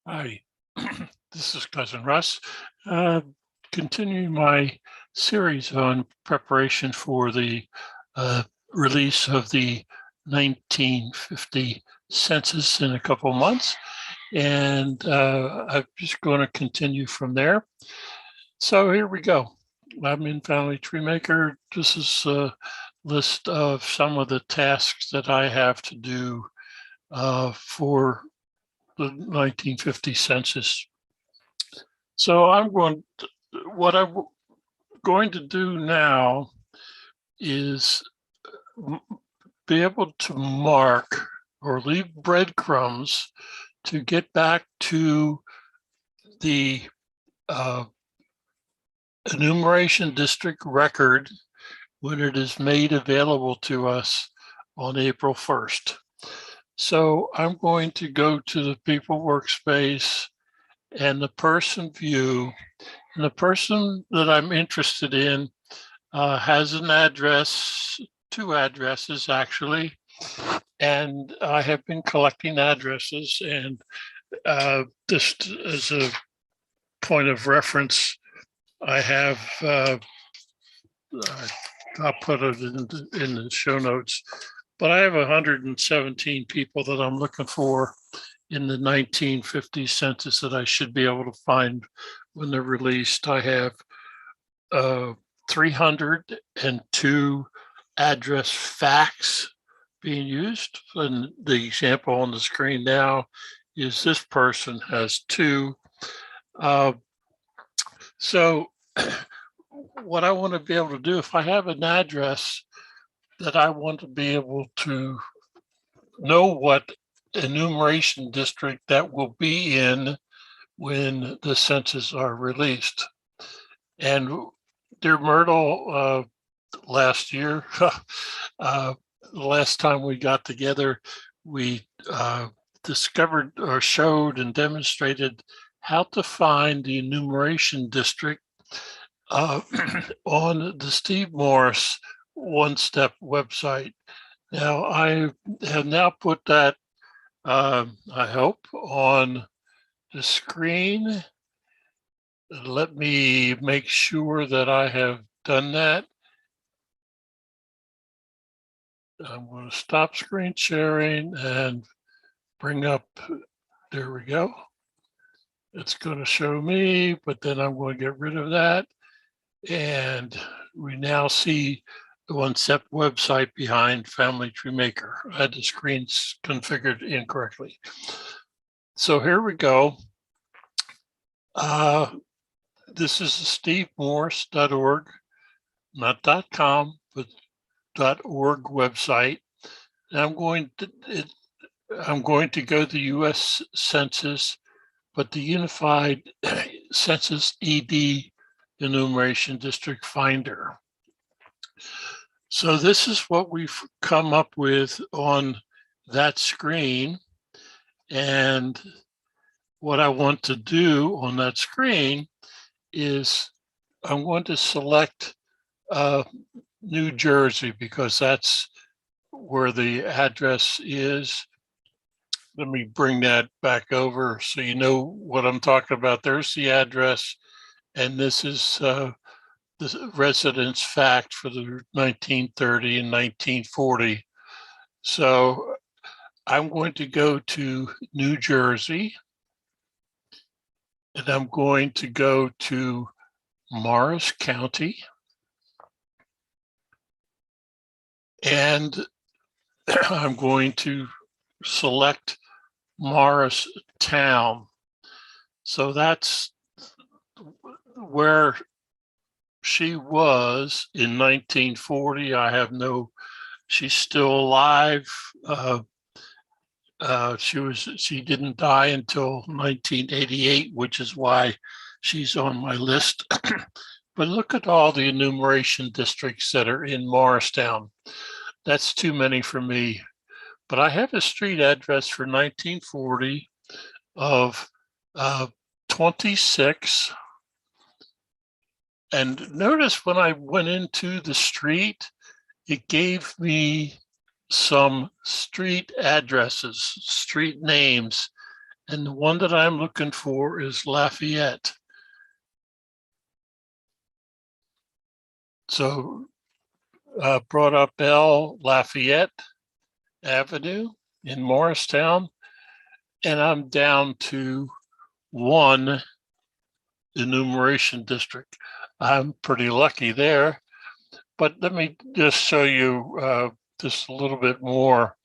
Hi, this is Cousin Russ. Uh, Continuing my series on preparation for the uh, release of the 1950 census in a couple of months. And I'm just going to continue from there. So here we go. I'm in Family Tree Maker. This is a list of some of the tasks that I have to do for the 1950 census. So what I'm going to do now is be able to mark or leave breadcrumbs to get back to the Enumeration District record when it is made available to us on April 1st. So I'm going to go to the People Workspace and the person view. And the person that I'm interested in has an address, two addresses actually, and I have been collecting addresses. And just as a point of reference, I have, I'll put it in the show notes, but I have 117 people that I'm looking for in the 1950 census that I should be able to find when they're released. I have 302 address facts being used. And the example on the screen now is this person has 2. So what I want to be able to do, if I have an address that I want to be able to know what enumeration district that will be in when the census are released. And dear Myrtle, last year, the last time we got together, we discovered or showed and demonstrated how to find the enumeration district on the Steve Morse one-step website. Now, I have now put that, I hope, on the screen. Let me make sure that I have done that. I'm going to stop screen sharing and bring up, there we go. It's going to show me, but then I'm going to get rid of that. And we now see the one-step website behind Family Tree Maker. I had the screens configured incorrectly. So here we go. This is stevemorse.org, not .com, but .org website. And I'm going to go to the US Census, but the Unified Census ED Enumeration District Finder. So this is what we've come up with on that screen. And what I want to do on that screen is I'm going to select New Jersey because that's where the address is. Let me bring that back over so you know what I'm talking about. There's the address, and this is the residence fact for the 1930 and 1940. So I'm going to go to New Jersey, and I'm going to go to Morris County, and I'm going to select Morris Town. So that's where she was in 1940. I have no, she's still alive. She didn't die until 1988, which is why she's on my list. But look at all the enumeration districts that are in Morristown. That's too many for me. But I have a street address for 1940 of 26. And notice when I went into the street, it gave me some street addresses, street names. And the one that I'm looking for is Lafayette. So brought up Lafayette Avenue in Morristown, and I'm down to 1 enumeration district. I'm pretty lucky there, but let me just show you just a little bit more.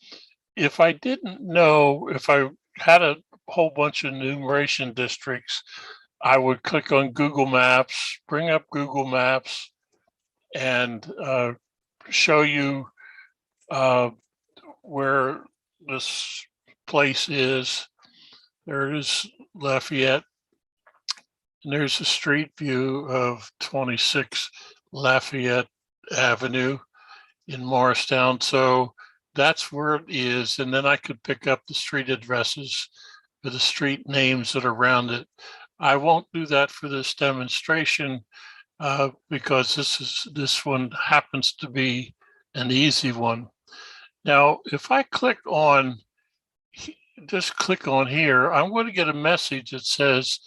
If I didn't know, if I had a whole bunch of enumeration districts, I would click on Google Maps, bring up Google Maps, and show you where this place is. There is Lafayette, and there's a street view of 26 Lafayette Avenue in Morristown. So that's where it is. And then I could pick up the street addresses for the street names that are around it. I won't do that for this demonstration because this one happens to be an easy one. Now, if I click on, just click on here, I'm going to get a message that says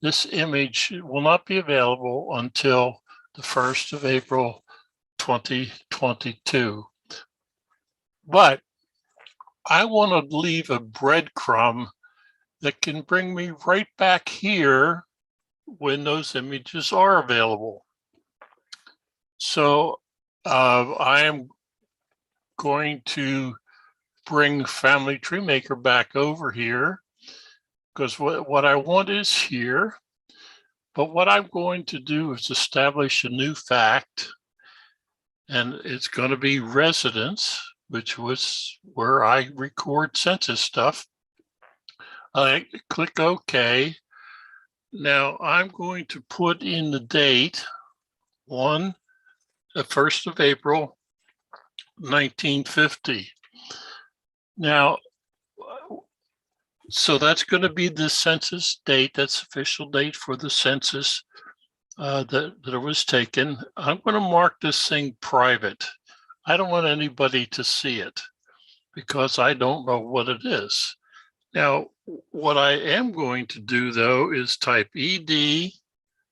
this image will not be available until the 1st of April, 2022. But I want to leave a breadcrumb that can bring me right back here when those images are available. So I am going to bring Family Tree Maker back over here because what I want is here. But what I'm going to do is establish a new fact, and it's going to be residence, which was where I record census stuff. I click OK. Now I'm going to put in the date, the 1st of April, 1950. Now, so that's going to be the census date. That's official date for the census that was taken. I'm going to mark this thing private. I don't want anybody to see it because I don't know what it is. Now, what I am going to do, though, is type ED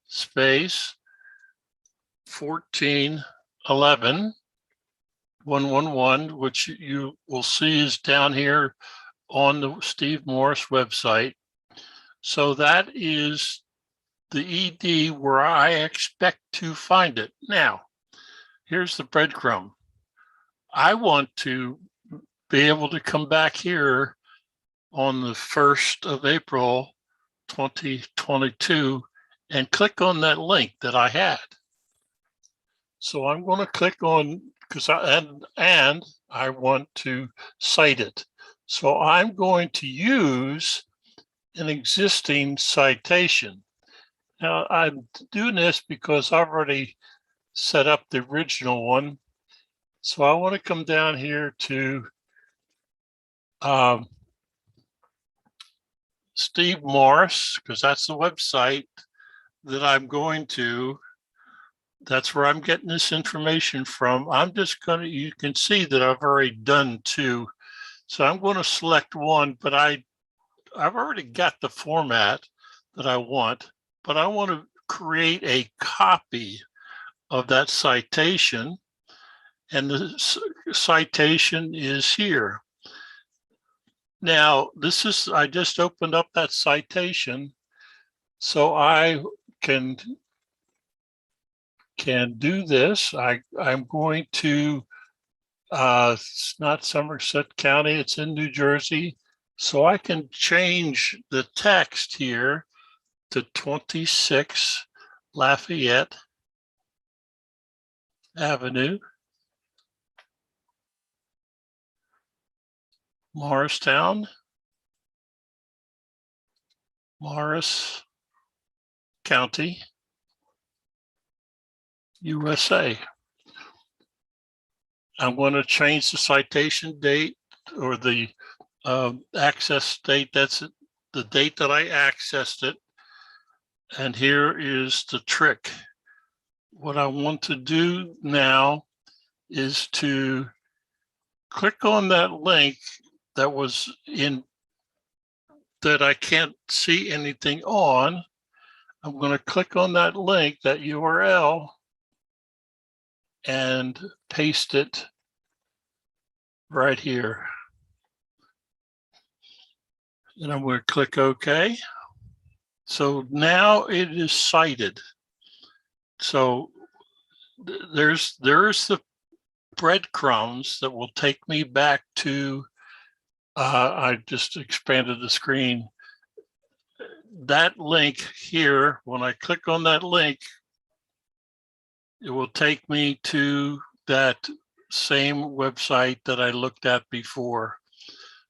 space 1411 111, which you will see is down here on the Steve Morris website. So that is the ED where I expect to find it. Now, here's the breadcrumb. I want to be able to come back here on the 1st of April, 2022, and click on that link that I had. So I'm going to click on, because I want to cite it. So I'm going to use an existing citation. Now I'm doing this because I've already set up the original one. So I want to come down here to Steve Morris, because that's the website that I'm going to. That's where I'm getting this information from. I'm just going to, you can see that I've already done 2. So I'm going to select 1, but I've already got the format that I want, but I want to create a copy of that citation. And the citation is here. Now, I just opened up that citation, so I can do this. I'm going to, it's not Somerset County, it's in New Jersey. So I can change the text here to 26 Lafayette Avenue, Morristown, Morris County, USA. I'm going to change the citation date or the access date. That's the date that I accessed it. And here is the trick. What I want to do now is to click on that link that was in that I can't see anything on, I'm going to click on that link, that URL, and paste it right here. And I'm going to click OK. So now it is cited. So there's the breadcrumbs that will take me back to, I just expanded the screen. That link here, when I click on that link, it will take me to that same website that I looked at before.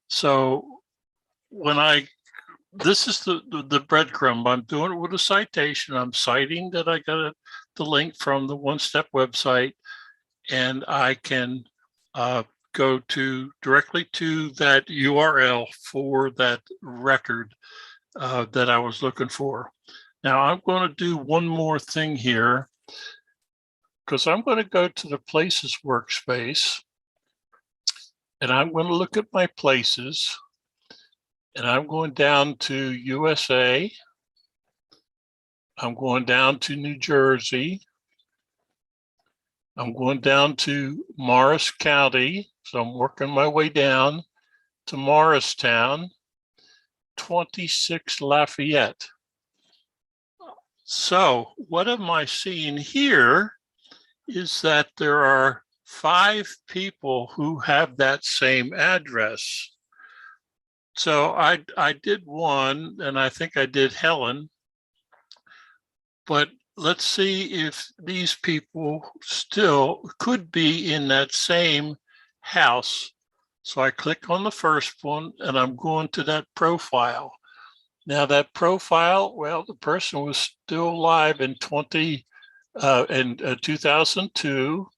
So when this is the breadcrumb, I'm doing it with a citation. I'm citing that I got the link from the One Step website, and I can go directly to that URL for that record that I was looking for. Now I'm going to do one more thing here, because I'm going to go to the Places workspace, and I'm going to look at my places, and I'm going down to USA. I'm going down to New Jersey. I'm going down to Morris County. So I'm working my way down to Morristown, 26 Lafayette. So what am I seeing here is that there are 5 people who have that same address. So I did one, and I think I did Helen, but let's see if these people still could be in that same house. So I click on the first one, and I'm going to that profile. Now that profile, well, the person was still alive in 2002,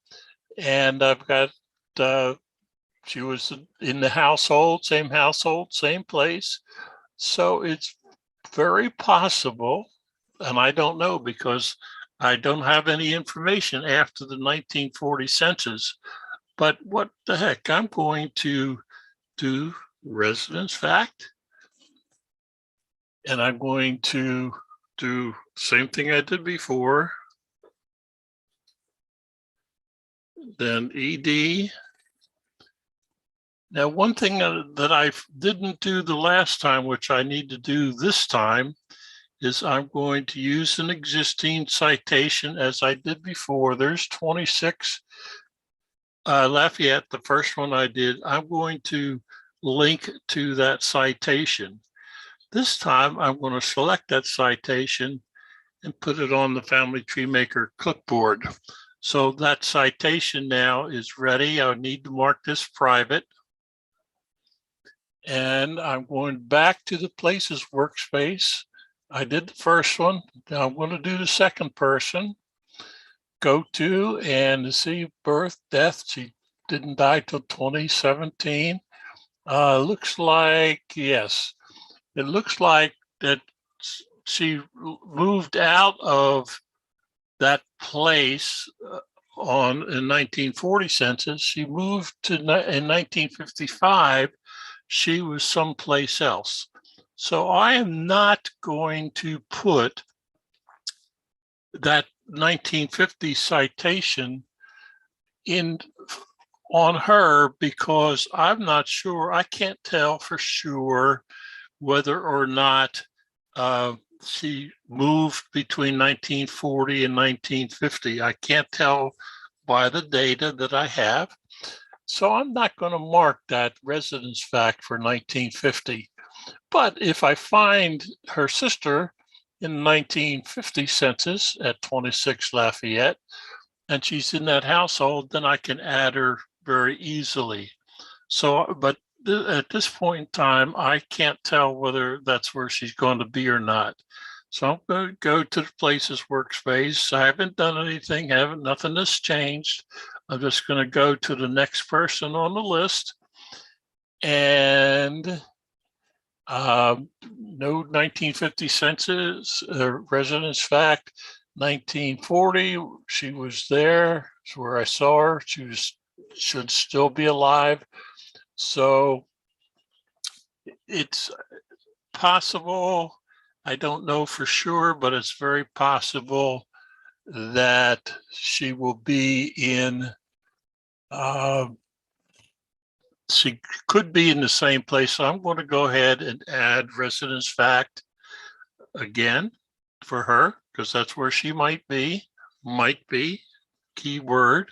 and I've got she was in the household, same place. So it's very possible, and I don't know because I don't have any information after the 1940 census, but what the heck, I'm going to do residence fact, and I'm going to do same thing I did before, then ED. Now, one thing that I didn't do the last time, which I need to do this time, is I'm going to use an existing citation as I did before. There's 26 Lafayette, the first one I did. I'm going to link to that citation. This time I'm going to select that citation and put it on the Family Tree Maker clipboard. So that citation now is ready. I need to mark this private. And I'm going back to the Places workspace. I did the first one. Now I'm going to do the second person. Go to and see birth, death. She didn't die till 2017. Looks like, yes, it looks like that she moved out of that place in 1940 census. She moved to in 1955. She was someplace else. So I am not going to put that 1950 citation in on her because I'm not sure. I can't tell for sure whether or not she moved between 1940 and 1950. I can't tell by the data that I have. So I'm not going to mark that residence fact for 1950. But if I find her sister in the 1950 census at 26 Lafayette, and she's in that household, then I can add her very easily. So, but at this point in time, I can't tell whether that's where she's going to be or not. So I'm going to go to the Places workspace. I haven't done anything, nothing has changed. I'm just going to go to the next person on the list, and no 1950 census residence fact. 1940, she was there. It's where I saw her. She should still be alive. So it's possible, I don't know for sure, but it's very possible that she will be in, she could be in the same place. So I'm going to go ahead and add residence fact again for her, because that's where she might be, keyword.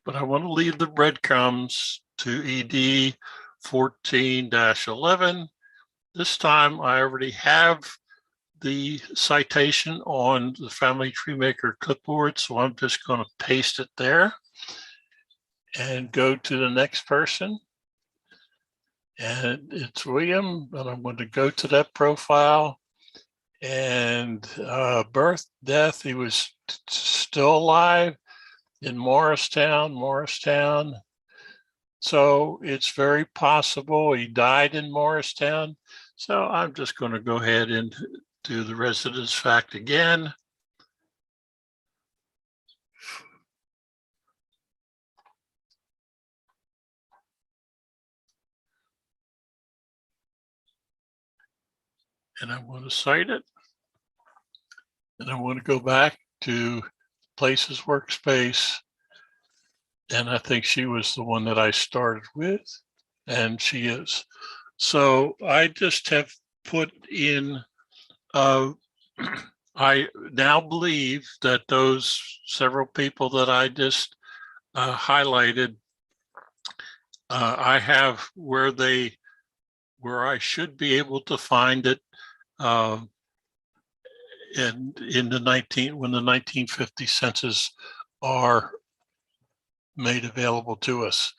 But I want to leave the breadcrumbs to ED 14-11. This time I already have the citation on the Family Tree Maker clipboard, so I'm just going to paste it there and go to the next person. And it's William, and I'm going to go to that profile. And birth, death, he was still alive in Morristown. So it's very possible he died in Morristown. So I'm just going to go ahead and do the residence fact again. And I want to cite it. And I want to go back to Places Workspace. And I think she was the one that I started with, and she is. So I just have put in, I now believe that those several people that I just highlighted, I have where I should be able to find it in the when the 1950 census are made available to us.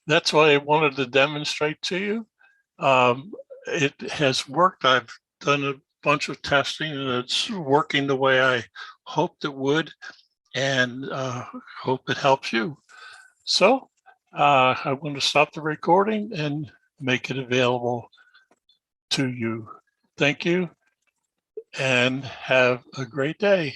That's what I wanted to demonstrate to you. It has worked. I've done a bunch of testing and it's working the way I hoped it would, and hope it helps you. So I'm going to stop the recording and make it available to you. Thank you and have a great day.